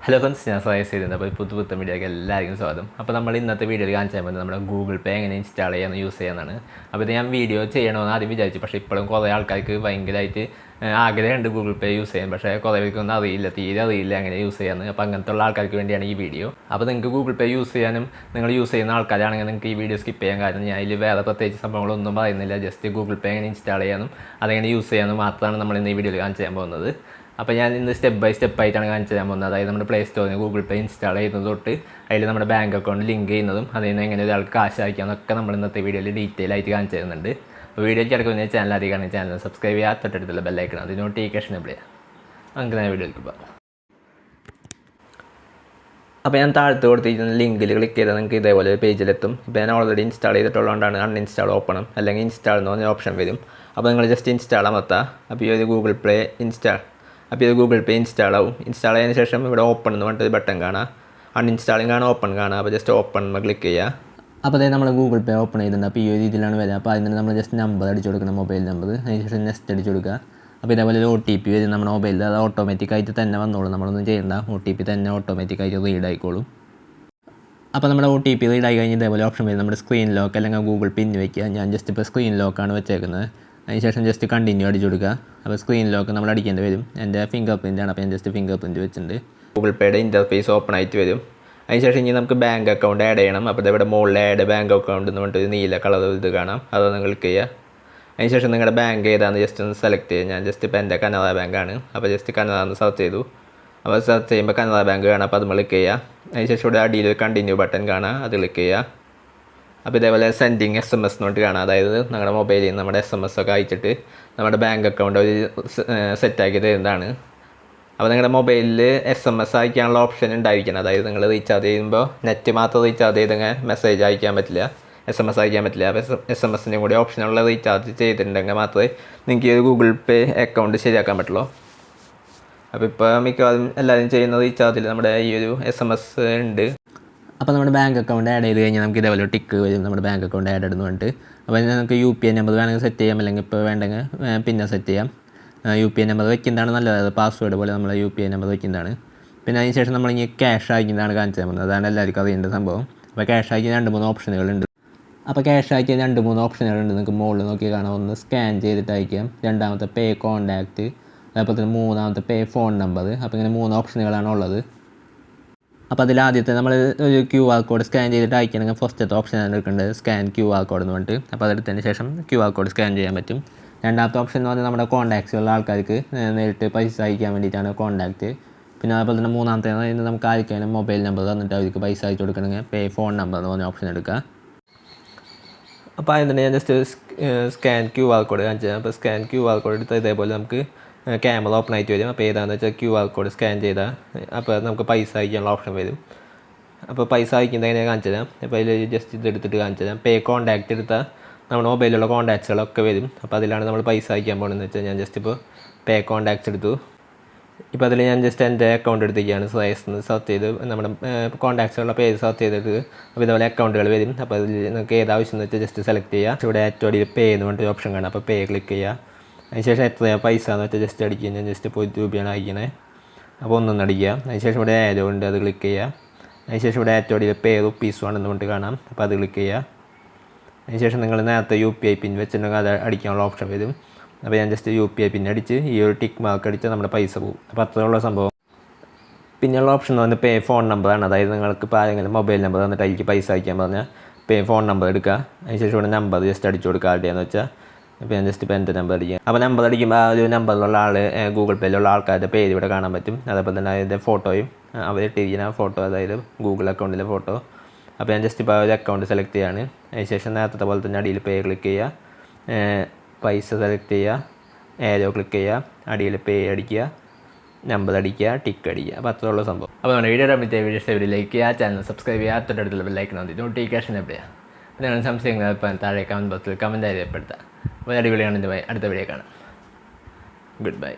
Hello friends, ഞാൻ suggest ചെയ്തിരുന്നത്. അപ്പോൾ പുതുപുത്തൻ വീഡിയോയ്ക്ക് എല്ലാവർക്കും സ്വാഗതം. അപ്പോൾ നമ്മൾ ഇന്നത്തെ വീഡിയോയിൽ കാണിച്ചാൽ പറ്റുന്നത് നമ്മുടെ ഗൂഗിൾ പേ എങ്ങനെ ഇൻസ്റ്റാൾ ചെയ്യാമെന്ന് യൂസ് ചെയ്യാനാണ്. അപ്പോൾ ഇത് ഞാൻ വീഡിയോ ചെയ്യണമെന്ന് ആദ്യം വിചാരിച്ചു, പക്ഷേ ഇപ്പോഴും കുറേ ആൾക്കാർക്ക് ഭയങ്കരമായിട്ട് ആഗ്രഹമുണ്ട് ഗൂഗിൾ പേ യൂസ് ചെയ്യാൻ. പക്ഷേ കുറേ പേർക്കൊന്നും അറിയില്ല, തീരെ അറിയില്ല എങ്ങനെ യൂസ് ചെയ്യാമെന്ന്. അപ്പോൾ അങ്ങനത്തെ ഉള്ള ആൾക്കാർക്ക് വേണ്ടിയാണ് ഈ വീഡിയോ. അപ്പോൾ നിങ്ങൾക്ക് ഗൂഗിൾ പേ യൂസ് ചെയ്യാനും നിങ്ങൾ യൂസ് ചെയ്യുന്ന ആൾക്കാരാണെങ്കിൽ നിങ്ങൾക്ക് ഈ വീഡിയോ സ്കിപ്പ് ചെയ്യാൻ കാരണം ഞാൻ ഇതിൽ വേറെ പ്രത്യേകിച്ച് സംഭവങ്ങളൊന്നും പറയുന്നില്ല. ജസ്റ്റ് ഗൂഗിൾ പേ എങ്ങനെ ഇൻസ്റ്റാൾ ചെയ്യാനും അതെങ്ങനെ യൂസ് ചെയ്യാനും മാത്രമാണ് നമ്മൾ ഇന്ന് ഈ വീഡിയോയിൽ കാണിച്ചു തരാൻ പോകുന്നത്. അപ്പോൾ ഞാൻ ഇന്ന് സ്റ്റെപ്പ് ബൈ സ്റ്റെപ്പ് ആയിട്ടാണ് കാണിച്ചു തരാൻ പോകുന്നത്. അതായത് നമ്മുടെ പ്ലേ സ്റ്റോറിൽ ഗൂഗിൾ പേ ഇൻസ്റ്റാൾ ചെയ്യുന്നത് തൊട്ട് അതിൽ നമ്മുടെ ബാങ്ക് അക്കൗണ്ട് ലിങ്ക് ചെയ്യുന്നതും അതിൽ നിന്ന് എങ്ങനെ ഒരാൾക്ക് കാശ് അയക്കാമെന്നൊക്കെ നമ്മൾ ഇന്നത്തെ വീഡിയോയിൽ ഡീറ്റെയിൽ ആയിട്ട് കാണിച്ചു തരുന്നുണ്ട്. അപ്പോൾ വീഡിയോയ്ക്ക് കിടക്കുന്ന ചാനൽ അധികമാണ്, ചാനൽ സബ്സ്ക്രൈബ് ചെയ്യാൻ തൊട്ടടുത്തുള്ള ബെല്ലൈക്കണം അത് നോട്ടിഫിക്കേഷൻ എവിടെ അങ്ങനെ വീഡിയോയ്ക്ക് പോകാം. അപ്പോൾ ഞാൻ താഴത്ത് കൊടുത്തിരിക്കുന്ന ലിങ്കിൽ ക്ലിക്ക് ചെയ്താൽ നിങ്ങൾക്ക് ഇതേപോലെ പേജിലെത്തും. ഇപ്പോൾ ഞാൻ ഓൾറെഡി ഇൻസ്റ്റാൾ ചെയ്തിട്ടുള്ളതുകൊണ്ടാണ് അൺഇൻസ്റ്റാൾ ഓപ്പണും അല്ലെങ്കിൽ ഇൻസ്റ്റാൾ എന്ന് പറഞ്ഞ ഓപ്ഷൻ വരും. അപ്പോൾ നിങ്ങൾ ജസ്റ്റ് ഇൻസ്റ്റാൾ അമർത്താം. അപ്പോൾ ഈ ഒരു ഗൂഗിൾ പേ ഇൻസ്റ്റാൾ ആവും. ഇൻസ്റ്റാൾ ചെയ്തതിന് ശേഷം ഇവിടെ ഓപ്പൺ എന്ന് പറഞ്ഞിട്ട് ബട്ടൺ കാണാം. അൺഇൻസ്റ്റാളിങ് കാണാം, ഓപ്പൺ കാണാം. അപ്പോൾ ജസ്റ്റ് ഓപ്പൺ ക്ലിക്ക് ചെയ്യുക. അപ്പോൾ അതായത് നമ്മൾ ഗൂഗിൾ പേ ഓപ്പൺ ചെയ്തിട്ടുണ്ട്. അപ്പോൾ ഈ ഒരു രീതിയിലാണ് വരിക. അപ്പോൾ അതിന് നമ്മൾ ജസ്റ്റ് നമ്പർ അടിച്ചു കൊടുക്കണം, മൊബൈൽ നമ്പർ. അതിനുശേഷം നെക്സ്റ്റ് അടിച്ചു കൊടുക്കുക. അപ്പോൾ ഇതേപോലെ ഒരു OTP വരും നമ്മുടെ മൊബൈലിൽ. അത് ഓട്ടോമാറ്റിക്കായിട്ട് തന്നെ വന്നോളും, നമ്മളൊന്നും ചെയ്യണ്ട. OTP തന്നെ ഓട്ടോമാറ്റിക്കായിട്ട് റീഡ് ആയിക്കോളും. അപ്പോൾ നമ്മുടെ OTP റീഡ് ആയി കഴിഞ്ഞ് ഇതേപോലെ ഓപ്ഷൻ വരും, നമ്മുടെ സ്ക്രീൻ ലോക്ക് അല്ലെങ്കിൽ ഗൂഗിൾ പിൻ വയ്ക്കുക. ഞാൻ ജസ്റ്റ് ഇപ്പോൾ സ്ക്രീൻ ലോക്കാണ് വെച്ചേക്കുന്നത്. അതിനുശേഷം ജസ്റ്റ് കണ്ടിന്യൂ അടിച്ചു കൊടുക്കുക. അപ്പോൾ സ്ക്രീൻ ലോക്ക് നമ്മൾ അടിക്കേണ്ടി വരും. എൻ്റെ ഫിംഗർ പ്രിൻ്റാണ്, അപ്പോൾ ഞാൻ ജസ്റ്റ് ഫിംഗർ പ്രിൻറ്റ് വെച്ചിട്ടുണ്ട്. ഗൂഗിൾ പേയുടെ ഇൻ്റർഫേസ് ഓപ്പൺ ആയിട്ട് വരും. അതിനുശേഷം ഇനി നമുക്ക് ബാങ്ക് അക്കൗണ്ട് ആഡ് ചെയ്യണം. അപ്പോൾ ഇവിടെ മുകളിൽ ആഡ് ബാങ്ക് അക്കൗണ്ട് എന്ന് പറഞ്ഞിട്ട് നീല കളർ ഇത് കാണാം, അതൊന്ന് ക്ലിക്ക് ചെയ്യുക. അതിനുശേഷം നിങ്ങളുടെ ബാങ്ക് ഏതാണെന്ന് ജസ്റ്റ് ഒന്ന് സെലക്ട് ചെയ്യുക. ഞാൻ ജസ്റ്റ് ഇപ്പോൾ എൻ്റെ കനറ ബാങ്കാണ്, അപ്പോൾ ജസ്റ്റ് കനറ എന്ന് സെർച്ച് ചെയ്തു. അപ്പോൾ സെർച്ച് ചെയ്യുമ്പോൾ കനറ ബാങ്ക് കാണാം, അപ്പോൾ അത് ക്ലിക്ക് ചെയ്യുക. അതിനുശേഷം ഇവിടെ അടിയിൽ കണ്ടിന്യൂ ബട്ടൺ കാണാം, അത് ക്ലിക്ക് ചെയ്യുക. അപ്പോൾ ഇതേപോലെ സെൻഡിങ് SMS നോട്ട് കാണാം, അതായത് നമ്മുടെ മൊബൈലിൽ നിന്ന് നമ്മുടെ SMS ഒക്കെ അയച്ചിട്ട് നമ്മുടെ ബാങ്ക് അക്കൗണ്ട് ഒരു സെറ്റാക്കി തരുന്നതാണ്. അപ്പോൾ നിങ്ങളുടെ മൊബൈലിൽ SMS അയക്കാനുള്ള ഓപ്ഷൻ ഉണ്ടായിരിക്കണം. അതായത് നിങ്ങൾ റീചാർജ് ചെയ്യുമ്പോൾ നെറ്റ് മാത്രം റീചാർജ് ചെയ്തെങ്കിൽ മെസ്സേജ് അയക്കാൻ പറ്റില്ല, SMS അയക്കാൻ പറ്റില്ല. അപ്പോൾ SMS കൂടി ഓപ്ഷനുള്ള റീചാർജ് ചെയ്തിട്ടുണ്ടെങ്കിൽ മാത്രമേ നിങ്ങൾക്ക് ഈ ഒരു ഗൂഗിൾ പേ അക്കൗണ്ട് ശരിയാക്കാൻ പറ്റുള്ളൂ. അപ്പോൾ ഇപ്പോൾ മിക്കവാറും എല്ലാവരും ചെയ്യുന്ന റീചാർജിൽ നമ്മുടെ ഈ ഒരു SMS ഉണ്ട്. അപ്പോൾ നമ്മുടെ ബാങ്ക് അക്കൗണ്ട് ആഡ് ചെയ്ത് കഴിഞ്ഞാൽ നമുക്ക് ഇതേപോലെ ടിക്ക് വരും, നമ്മുടെ ബാങ്ക് അക്കൗണ്ട് ആഡ് എന്ന് പറഞ്ഞിട്ട്. അപ്പോൾ നമുക്ക് UPI നമ്പർ വേണമെങ്കിൽ സെറ്റ് ചെയ്യാം, അല്ലെങ്കിൽ ഇപ്പോൾ വേണ്ടെങ്കിൽ പിന്നെ സെറ്റ് ചെയ്യാം. UPI നമ്പർ വയ്ക്കുന്നതാണ് നല്ലത്, പാസ്വേഡ് പോലെ നമ്മൾ UPI നമ്പർ വയ്ക്കുന്നതാണ്. പിന്നെ അതിന് ശേഷം നമ്മൾ ഇനി ക്യാഷ് അയക്കുന്നതാണ് കാണിച്ചു തരുന്നത്. അതാണ് എല്ലാവർക്കും അറിയേണ്ട സംഭവം. അപ്പോൾ ക്യാഷ് അയക്കാൻ 2-3 ഓപ്ഷനുകളുണ്ട്. അപ്പോൾ ക്യാഷ് അയക്കാൻ 2-3 ഓപ്ഷനുകളുണ്ട്. നിങ്ങൾക്ക് മുകളിൽ നോക്കി കാണാം. ഒന്ന് സ്കാൻ ചെയ്തിട്ട് അയക്കാം, രണ്ടാമത്തെ പേ കോൺടാക്റ്റ്, അതേപോലെ തന്നെ മൂന്നാമത്തെ പേ ഫോൺ നമ്പർ. അപ്പോൾ ഇങ്ങനെ 3 ഓപ്ഷനുകളാണ് ഉള്ളത്. അപ്പോൾ അതിലാദ്യത്തെ നമ്മൾ ഒരു QR കോഡ് സ്കാൻ ചെയ്തിട്ട് അയക്കണമെങ്കിൽ ഫസ്റ്റത്തെ ഓപ്ഷനാണ് എടുക്കേണ്ടത്, സ്കാൻ QR കോഡ് എന്ന് പറഞ്ഞിട്ട്. അപ്പോൾ അതെടുത്തതിന് ശേഷം QR കോഡ് സ്കാൻ ചെയ്യാൻ പറ്റും. രണ്ടാമത്തെ ഓപ്ഷൻ എന്ന് പറഞ്ഞാൽ നമ്മുടെ കോൺടാക്ട്സുള്ള ആൾക്കാർക്ക് നേരിട്ട് പൈസ അയക്കാൻ വേണ്ടിയിട്ടാണ് കോൺടാക്റ്റ്. പിന്നെ അതുപോലെ തന്നെ മൂന്നാമത്തെ നമുക്ക് ആർക്കായാലും മൊബൈൽ നമ്പർ തന്നിട്ട് അവർക്ക് പൈസ അയച്ചു കൊടുക്കണമെങ്കിൽ പേ ഫോൺ നമ്പർ എന്ന് പറഞ്ഞ ഓപ്ഷൻ എടുക്കുക. അപ്പോൾ അതിന് ഞാൻ ജസ്റ്റ് സ്കാൻ QR കോഡ് കാണിച്ചത്. അപ്പോൾ സ്കാൻ QR കോഡ് എടുത്താൽ ഇതേപോലെ നമുക്ക് ക്യാമറ ഓപ്പൺ ആയിട്ട് വരും. അപ്പോൾ ഏതാണെന്ന് വെച്ചാൽ QR കോഡ് സ്കാൻ ചെയ്താൽ അപ്പോൾ നമുക്ക് പൈസ അയക്കാനുള്ള ഓപ്ഷൻ വരും. അപ്പോൾ പൈസ അയക്കുന്നത് എങ്ങനെ കാണിച്ചു തരാം. അപ്പോൾ അതിൽ ജസ്റ്റ് ഇത് എടുത്തിട്ട് കാണിച്ചു തരാം. പേ കോൺടാക്റ്റ് എടുത്താൽ നമ്മുടെ മൊബൈലിലുള്ള കോൺടാക്ട്സുകളൊക്കെ വരും. അപ്പോൾ അതിലാണ് നമ്മൾ പൈസ അയക്കാൻ പോകുന്നതെന്ന് വെച്ചാൽ ഞാൻ ജസ്റ്റ് ഇപ്പോൾ പേ കോൺടാക്ട്സ് എടുത്തു. ഇപ്പോൾ അതിൽ ഞാൻ ജസ്റ്റ് എൻ്റെ അക്കൗണ്ട് എടുത്തിരിക്കുകയാണ്. സയസ് എന്ന് സെർച്ച് ചെയ്ത് നമ്മുടെ കോൺടാക്ട്സുകളുടെ പേര് സെർച്ച് ചെയ്തിട്ട് അപ്പോൾ ഇതുപോലെ അക്കൗണ്ടുകൾ വരും. അപ്പോൾ അതിൽ നിങ്ങൾക്ക് ഏതാവശ്യം എന്ന് വെച്ചാൽ ജസ്റ്റ് സെലക്ട് ചെയ്യുക. ഇവിടെ ഏറ്റവും അടിയിൽ പേ എന്ന് പറഞ്ഞിട്ട് ഓപ്ഷൻ കാണാം, അപ്പോൾ പേ ക്ലിക്ക് ചെയ്യുക. അതിനുശേഷം എത്രയാണ് പൈസ എന്ന് വെച്ചാൽ ജസ്റ്റ് അടിക്കുക. ഞാൻ ജസ്റ്റ് ഇപ്പോൾ 1 രൂപയാണ് അയക്കണേ, അപ്പോൾ 1 അടിക്കുക. അതിനുശേഷം ഇവിടെ ആരോ ഉണ്ട്, അത് ക്ലിക്ക് ചെയ്യുക. അതിനുശേഷം ഇവിടെ ഏറ്റവും അടിയിൽ പേ റുപ്പീസ് ആണെന്ന് പറഞ്ഞിട്ട് കാണാം, അപ്പോൾ അത് ക്ലിക്ക് ചെയ്യുക. അതിനുശേഷം നിങ്ങൾ നേരത്തെ UPI പിൻ വെച്ചിട്ടുണ്ടെങ്കിൽ അത് അടിക്കാനുള്ള ഓപ്ഷൻ വരും. അപ്പോൾ ഞാൻ ജസ്റ്റ് UPI പിൻ അടിച്ച് ഈ ഒരു ടിക്ക് മാർക്ക് അടിച്ച് നമ്മുടെ പൈസ പോകും. അപ്പോൾ അത്രയുള്ള സംഭവം. പിന്നെയുള്ള ഓപ്ഷൻ എന്ന് പറഞ്ഞാൽ പേ ഫോൺ നമ്പറാണ്. അതായത് നിങ്ങൾക്ക് ഇപ്പോൾ ആരെങ്കിലും മൊബൈൽ നമ്പർ തന്നിട്ട് അതിലേക്ക് പൈസ അയക്കാൻ പറഞ്ഞാൽ പേ ഫോൺ നമ്പർ എടുക്കുക. അതിനുശേഷം ഇവിടെ നമ്പർ ജസ്റ്റ് അടിച്ചു കൊടുക്കുക ആരുടെയാണെന്ന് വെച്ചാൽ. അപ്പോൾ ഞാൻ ജസ്റ്റ് ഇപ്പോൾ എൻ്റെ നമ്പർ അടിക്കുക. അപ്പോൾ നമ്പർ അടിക്കുമ്പോൾ ആ ഒരു നമ്പറിലുള്ള ആൾ ഗൂഗിൾ പേയിലുള്ള ആൾക്കാരുടെ പേര് ഇവിടെ കാണാൻ പറ്റും. അതേപോലെ തന്നെ അതിൻ്റെ ഫോട്ടോയും അവരിട്ടിരിക്കുന്ന ഫോട്ടോ, അതായത് ഗൂഗിൾ അക്കൗണ്ടിലെ ഫോട്ടോ. അപ്പോൾ ഞാൻ ജസ്റ്റ് ഇപ്പോൾ ഒരു അക്കൗണ്ട് സെലക്ട് ചെയ്യുകയാണ്. അതിനുശേഷം നേരത്തെ പോലെ തന്നെ അടിയിൽ പേ ക്ലിക്ക് ചെയ്യുക, പൈസ സെലക്ട് ചെയ്യുക, ഏരോ ക്ലിക്ക് ചെയ്യുക, അടിയിൽ പേ അടിക്കുക, നമ്പർ അടിക്കുക, ടിക്ക് അടിക്കുക. അപ്പോൾ അത്രയുള്ള സംഭവം. അപ്പോൾ നമ്മുടെ വീഡിയോ ലൈക്ക് ചെയ്യുക, ചാനൽ സബ്സ്ക്രൈബ് ചെയ്യുക, തൊട്ടടുത്തുള്ള ബെല്ലൈക്കണം മതി നോട്ടിഫിക്കേഷൻ എവിടെയാണ്. അപ്പോൾ നിങ്ങൾ സംശയങ്ങൾ താഴെ കമൻറ്റ് ബോക്സിൽ കമൻറ്റ് രേഖപ്പെടുത്തുക. അപ്പോൾ അടിപൊളിയാണ്. അടുത്ത വീഡിയോ കാണാം. Good bye.